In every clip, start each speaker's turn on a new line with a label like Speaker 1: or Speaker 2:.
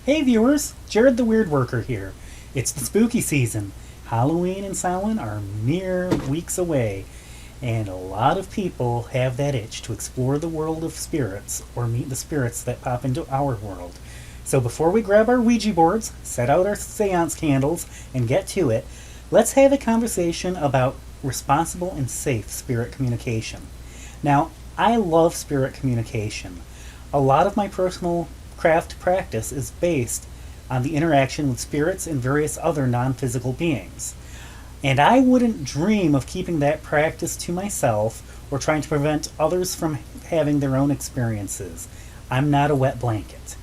Speaker 1: Hey viewers, Jared the Wyrd-Worker here. It's the spooky season. Halloween and Samhain are mere weeks away, and a lot of people have that itch to explore the world of spirits or meet the spirits that pop into our world. So before we grab our Ouija boards, set out our seance candles, and get to it, let's have a conversation about responsible and safe spirit communication. Now, I love spirit communication. A lot of my personal craft practice is based on the interaction with spirits and various other non-physical beings. And I wouldn't dream of keeping that practice to myself or trying to prevent others from having their own experiences. I'm not a wet blanket.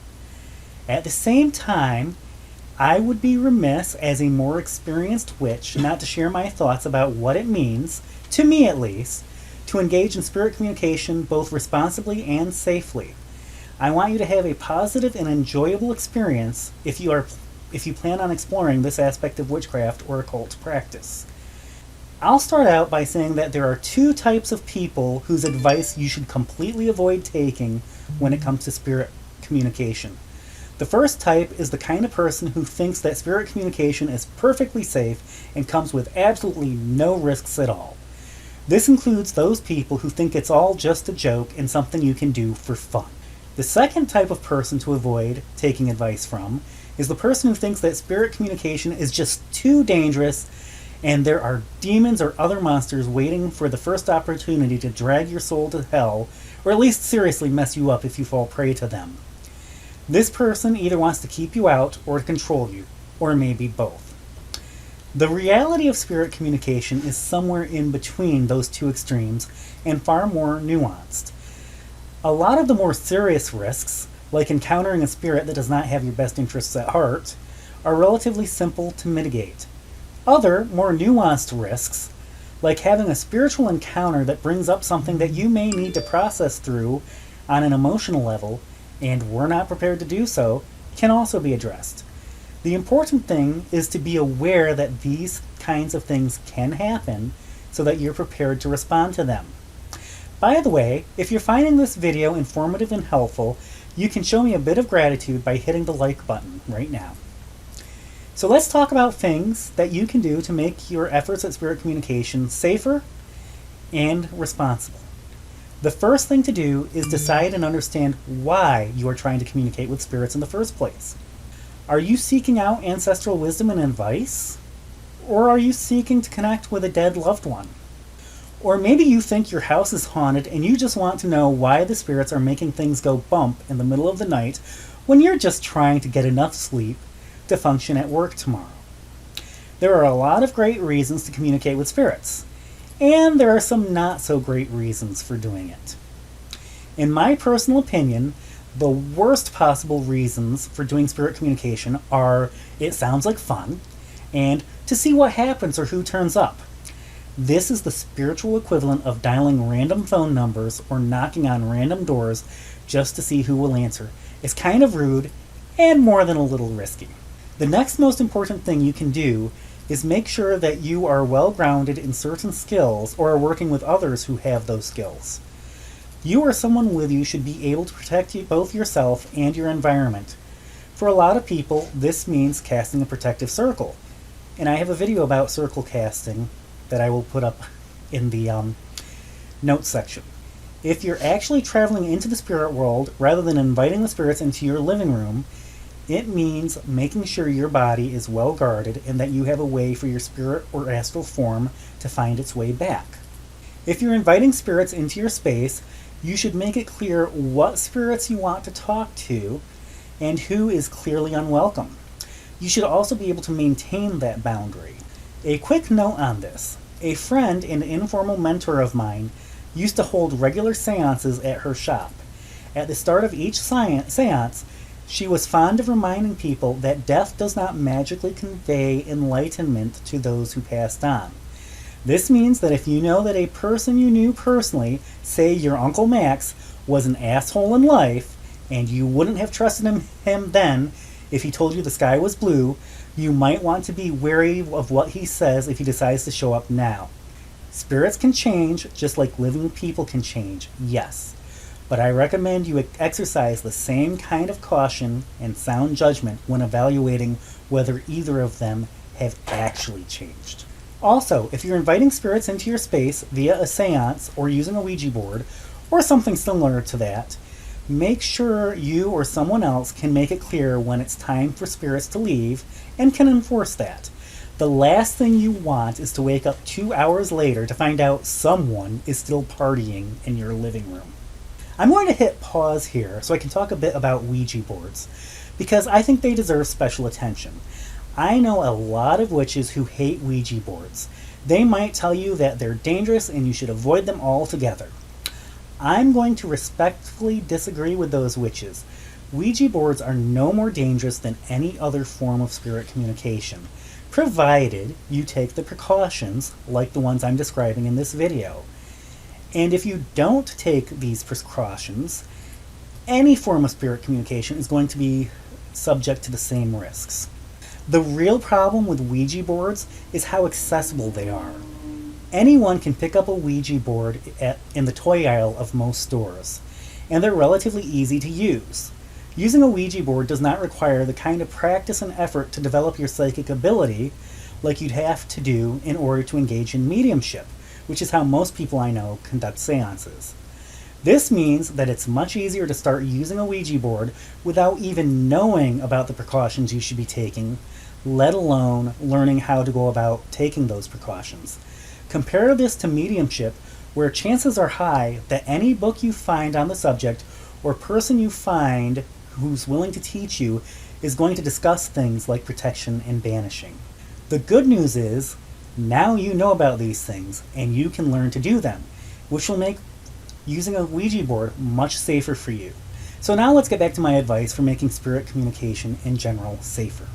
Speaker 1: At the same time, I would be remiss as a more experienced witch not to share my thoughts about what it means, to me at least, to engage in spirit communication both responsibly and safely. I want you to have a positive and enjoyable experience if you plan on exploring this aspect of witchcraft or occult practice. I'll start out by saying that there are two types of people whose advice you should completely avoid taking when it comes to spirit communication. The first type is the kind of person who thinks that spirit communication is perfectly safe and comes with absolutely no risks at all. This includes those people who think it's all just a joke and something you can do for fun. The second type of person to avoid taking advice from is the person who thinks that spirit communication is just too dangerous and there are demons or other monsters waiting for the first opportunity to drag your soul to hell, or at least seriously mess you up if you fall prey to them. This person either wants to keep you out or to control you, or maybe both. The reality of spirit communication is somewhere in between those two extremes and far more nuanced. A lot of the more serious risks, like encountering a spirit that does not have your best interests at heart, are relatively simple to mitigate. Other, more nuanced risks, like having a spiritual encounter that brings up something that you may need to process through on an emotional level, and we're not prepared to do so, can also be addressed. The important thing is to be aware that these kinds of things can happen so that you're prepared to respond to them. By the way, if you're finding this video informative and helpful, you can show me a bit of gratitude by hitting the like button right now. So let's talk about things that you can do to make your efforts at spirit communication safer and responsible. The first thing to do is decide and understand why you are trying to communicate with spirits in the first place. Are you seeking out ancestral wisdom and advice? Or are you seeking to connect with a dead loved one? Or maybe you think your house is haunted and you just want to know why the spirits are making things go bump in the middle of the night when you're just trying to get enough sleep to function at work tomorrow. There are a lot of great reasons to communicate with spirits, and there are some not so great reasons for doing it. In my personal opinion, the worst possible reasons for doing spirit communication are it sounds like fun and to see what happens or who turns up. This is the spiritual equivalent of dialing random phone numbers or knocking on random doors just to see who will answer. It's kind of rude and more than a little risky. The next most important thing you can do is make sure that you are well grounded in certain skills or are working with others who have those skills. You or someone with you should be able to protect both yourself and your environment. For a lot of people, this means casting a protective circle. And I have a video about circle casting that I will put up in the notes section. If you're actually traveling into the spirit world rather than inviting the spirits into your living room, it means making sure your body is well guarded and that you have a way for your spirit or astral form to find its way back. If you're inviting spirits into your space, you should make it clear what spirits you want to talk to and who is clearly unwelcome. You should also be able to maintain that boundary. A quick note on this. A friend and informal mentor of mine used to hold regular seances at her shop. At the start of each seance, she was fond of reminding people that death does not magically convey enlightenment to those who passed on. This means that if you know that a person you knew personally, say your Uncle Max, was an asshole in life, and you wouldn't have trusted him then if he told you the sky was blue, you might want to be wary of what he says if he decides to show up now. Spirits can change just like living people can change, yes. but I recommend you exercise the same kind of caution and sound judgment when evaluating whether either of them have actually changed. Also, if you're inviting spirits into your space via a seance or using a Ouija board or something similar to that, make sure you or someone else can make it clear when it's time for spirits to leave and can enforce that. The last thing you want is to wake up 2 hours later to find out someone is still partying in your living room. I'm going to hit pause here so I can talk a bit about Ouija boards, because I think they deserve special attention. I know a lot of witches who hate Ouija boards. They might tell you that they're dangerous and you should avoid them altogether. I'm going to respectfully disagree with those witches. Ouija boards are no more dangerous than any other form of spirit communication, provided you take the precautions like the ones I'm describing in this video. And if you don't take these precautions, any form of spirit communication is going to be subject to the same risks. The real problem with Ouija boards is how accessible they are. Anyone can pick up a Ouija board in the toy aisle of most stores, and they're relatively easy to use. Using a Ouija board does not require the kind of practice and effort to develop your psychic ability like you'd have to do in order to engage in mediumship, which is how most people I know conduct seances. This means that it's much easier to start using a Ouija board without even knowing about the precautions you should be taking, let alone learning how to go about taking those precautions. Compare this to mediumship, where chances are high that any book you find on the subject or person you find who's willing to teach you is going to discuss things like protection and banishing. The good news is, now you know about these things and you can learn to do them, which will make using a Ouija board much safer for you. So now let's get back to my advice for making spirit communication in general safer.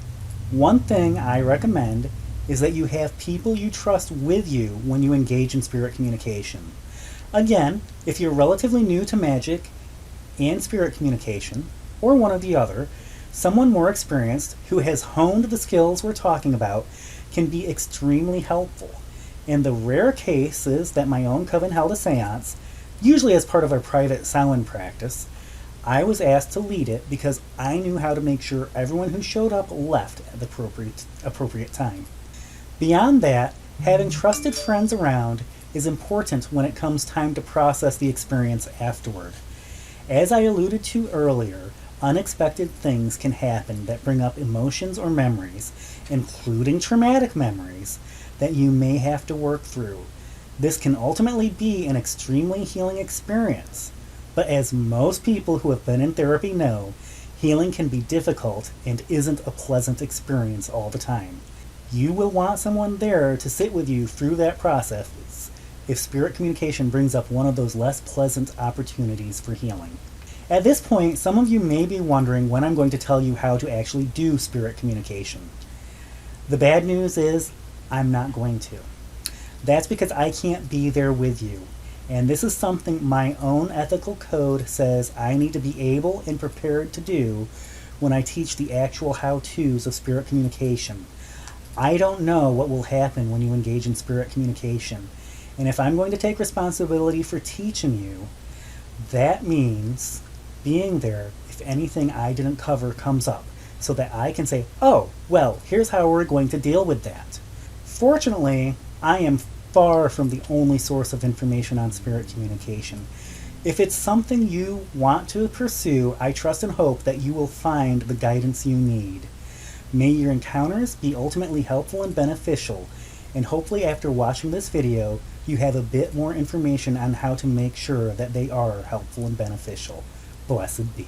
Speaker 1: One thing I recommend is that you have people you trust with you when you engage in spirit communication. Again, if you're relatively new to magic and spirit communication, or one or the other, someone more experienced who has honed the skills we're talking about can be extremely helpful. In the rare cases that my own coven held a seance, usually as part of our private Samhain practice, I was asked to lead it because I knew how to make sure everyone who showed up left at the appropriate time. Beyond that, having trusted friends around is important when it comes time to process the experience afterward. As I alluded to earlier, unexpected things can happen that bring up emotions or memories, including traumatic memories, that you may have to work through. This can ultimately be an extremely healing experience, but as most people who have been in therapy know, healing can be difficult and isn't a pleasant experience all the time. You will want someone there to sit with you through that process if spirit communication brings up one of those less pleasant opportunities for healing. At this point, some of you may be wondering when I'm going to tell you how to actually do spirit communication. The bad news is, I'm not going to. That's because I can't be there with you, and this is something my own ethical code says I need to be able and prepared to do when I teach the actual how-tos of spirit communication. I don't know what will happen when you engage in spirit communication, and if I'm going to take responsibility for teaching you, that means being there if anything I didn't cover comes up, so that I can say, oh, well, here's how we're going to deal with that. Fortunately, I am far from the only source of information on spirit communication. If it's something you want to pursue, I trust and hope that you will find the guidance you need. May your encounters be ultimately helpful and beneficial, and hopefully after watching this video, you have a bit more information on how to make sure that they are helpful and beneficial. Blessed be.